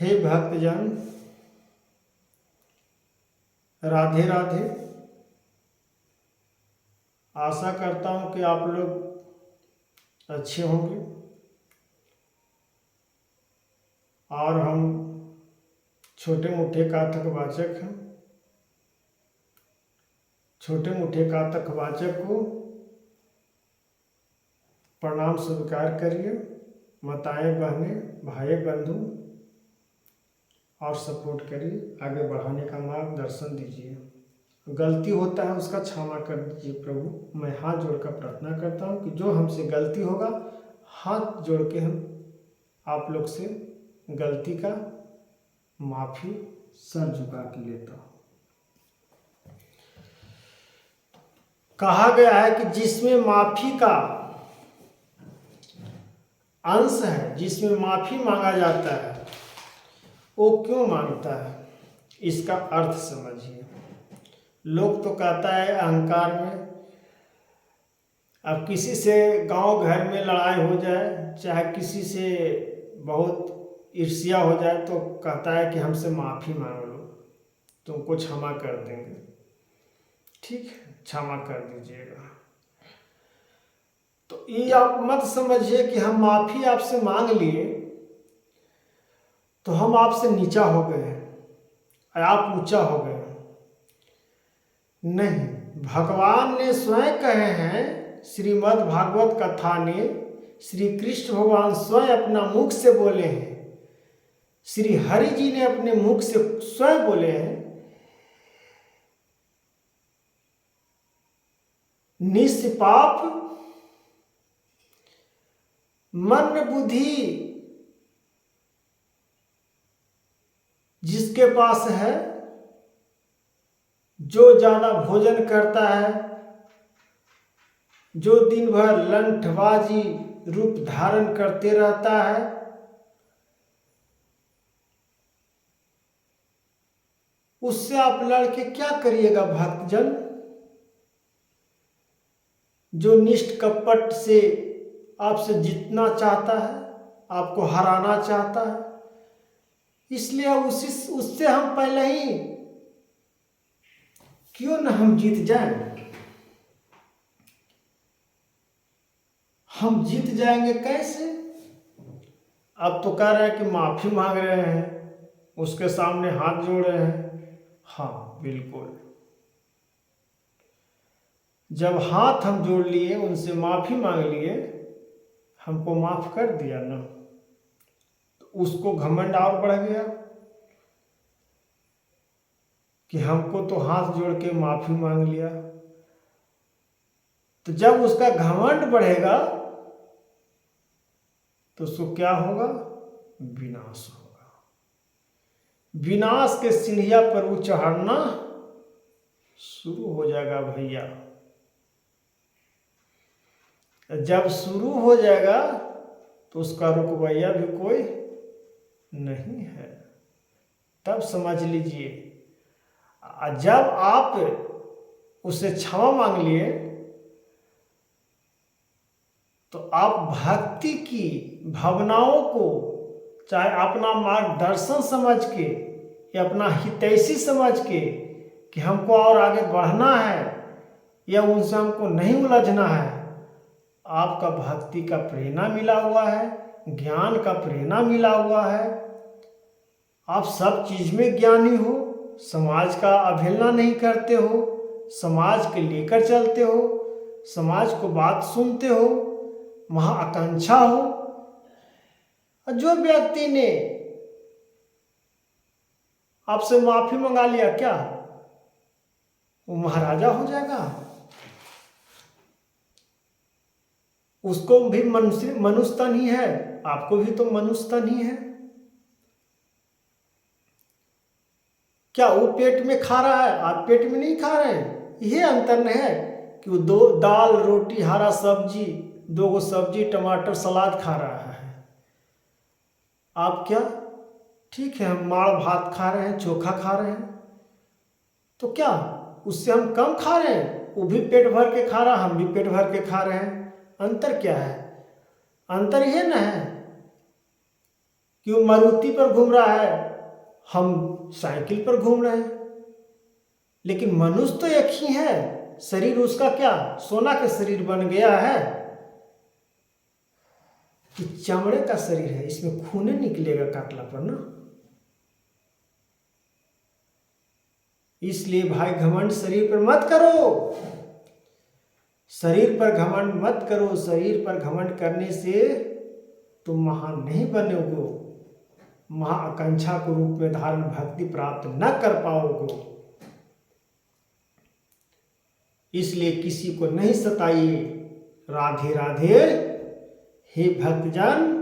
हे भक्तजन, राधे राधे। आशा करता हूँ कि आप लोग अच्छे होंगे और हम छोटे मोटे कातकवाचक हैं। छोटे मोटे कातकवाचक को प्रणाम स्वीकार करिए। माताएं, बहनें, भाई, बंधु और सपोर्ट करिए, आगे बढ़ाने का मार्गदर्शन दीजिए। गलती होता है उसका क्षमा कर दीजिए प्रभु। मैं हाथ जोड़कर प्रार्थना करता हूँ कि जो हमसे गलती होगा, हाथ जोड़ के हम आप लोग से गलती का माफ़ी सर झुका के लेता हूँ। कहा गया है कि जिसमें माफ़ी का अंश है, जिसमें माफ़ी मांगा जाता है, वो क्यों मांगता है, इसका अर्थ समझिए। लोग तो कहता है अहंकार में, अब किसी से गांव घर में लड़ाई हो जाए, चाहे किसी से बहुत ईर्ष्या हो जाए, तो कहता है कि हमसे माफ़ी मांग लो, तुमको क्षमा कर देंगे। ठीक है, क्षमा कर दीजिएगा। तो ये आप मत समझिए कि हम माफ़ी आपसे मांग लिए तो हम आपसे नीचा हो गए हैं, आप ऊंचा हो गए। नहीं, भगवान ने स्वयं कहे हैं, श्रीमद् भागवत कथा ने श्री कृष्ण भगवान स्वयं अपना मुख से बोले हैं, श्री हरि जी ने अपने मुख से स्वयं बोले हैं, निष्पाप मन बुद्धि जिसके पास है, जो ज्यादा भोजन करता है, जो दिन भर लंठबाजी रूप धारण करते रहता है, उससे आप लड़के क्या करिएगा भक्तजन? जो निष्ठ कपट से आपसे जीतना चाहता है, आपको हराना चाहता है, इसलिए उससे हम पहले ही क्यों न हम जीत जाएं। हम जीत जाएंगे कैसे? अब तो कह रहे हैं कि माफी मांग रहे हैं, उसके सामने हाथ जोड़ रहे हैं। हाँ बिल्कुल, जब हाथ हम जोड़ लिए, उनसे माफी मांग लिए, हमको माफ कर दिया ना, तो उसको घमंड और बढ़ गया कि हमको तो हाथ जोड़ के माफी मांग लिया। तो जब उसका घमंड बढ़ेगा तो उसको क्या होगा? विनाश होगा। विनाश के सीढ़िया पर वो चढ़ना शुरू हो जाएगा भैया। जब शुरू हो जाएगा तो उसका रुकवैया भी कोई नहीं है। तब समझ लीजिए, जब आप उससे क्षमा मांग लिए तो आप भक्ति की भावनाओं को, चाहे अपना मार्गदर्शन समझ के या अपना हितैषी समझ के कि हमको और आगे बढ़ना है या उनसे हमको नहीं उलझना है, आपका भक्ति का प्रेरणा मिला हुआ है, ज्ञान का प्रेरणा मिला हुआ है, आप सब चीज में ज्ञानी हो, समाज का अवहेलना नहीं करते हो, समाज के लेकर चलते हो, समाज को बात सुनते हो, महाआकांक्षा हो। और जो व्यक्ति ने आपसे माफी मंगा लिया, क्या वो महाराजा हो जाएगा? उसको भी मनुष्य तन ही है, आपको भी तो मनुष्य तन ही है। क्या वो पेट में खा रहा है, आप पेट में नहीं खा रहे हैं? यही अंतर है कि वो दो दाल रोटी हरा सब्जी, 2 सब्जी टमाटर सलाद खा रहा है। आप क्या? ठीक है, हम माड़ भात खा रहे हैं, चोखा खा रहे हैं, तो क्या उससे हम कम खा रहे हैं? वो भी पेट भर के खा रहा है, हम भी पेट भर के खा रहे हैं। अंतर क्या है? अंतर ये ना है कि वो मारुति पर घूम रहा है, हम साइकिल पर घूम रहे हैं। लेकिन मनुष्य तो एक ही है, शरीर उसका क्या सोना का शरीर बन गया है कि चमड़े का शरीर है, इसमें खून निकलेगा काटला पर ना। इसलिए भाई घमंड शरीर पर मत करो, शरीर पर घमंड मत करो। शरीर पर घमंड करने से तुम महान नहीं बनोगे, महाआकांक्षा को रूप में धारण भक्ति प्राप्त न कर पाओगे। इसलिए किसी को नहीं सताइए। राधे राधे। हे भक्तजन,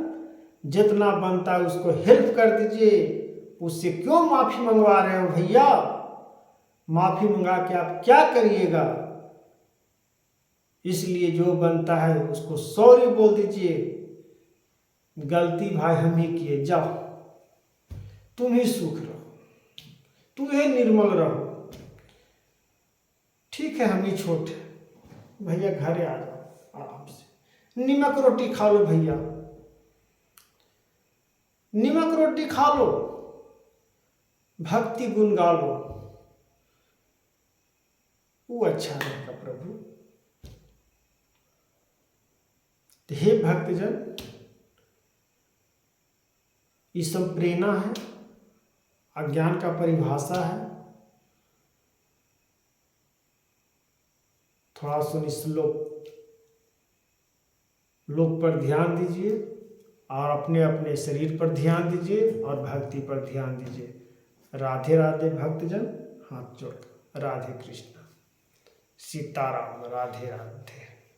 जितना बनता है उसको हेल्प कर दीजिए। उससे क्यों माफी मंगवा रहे हो भैया? माफी मंगा के आप क्या करिएगा? इसलिए जो बनता है उसको सॉरी बोल दीजिए, गलती भाई हम ही किए, जाओ तुम ही सुख रहो, तुम ही निर्मल रहो। ठीक है हम ही छोटे भैया, घरे आ जाओ आराम से, नीमक रोटी खा लो भैया, नीमक रोटी खा लो, भक्ति गुण गा लो, वो अच्छा रहेगा प्रभु। तो हे भक्तजन, ये सब प्रेरणा है, अज्ञान का परिभाषा है। थोड़ा सा इस लोक पर ध्यान दीजिए और अपने अपने शरीर पर ध्यान दीजिए और भक्ति पर ध्यान दीजिए। राधे राधे भक्तजन, हाथ जोड़ राधे कृष्ण, सीताराम, राधे राधे।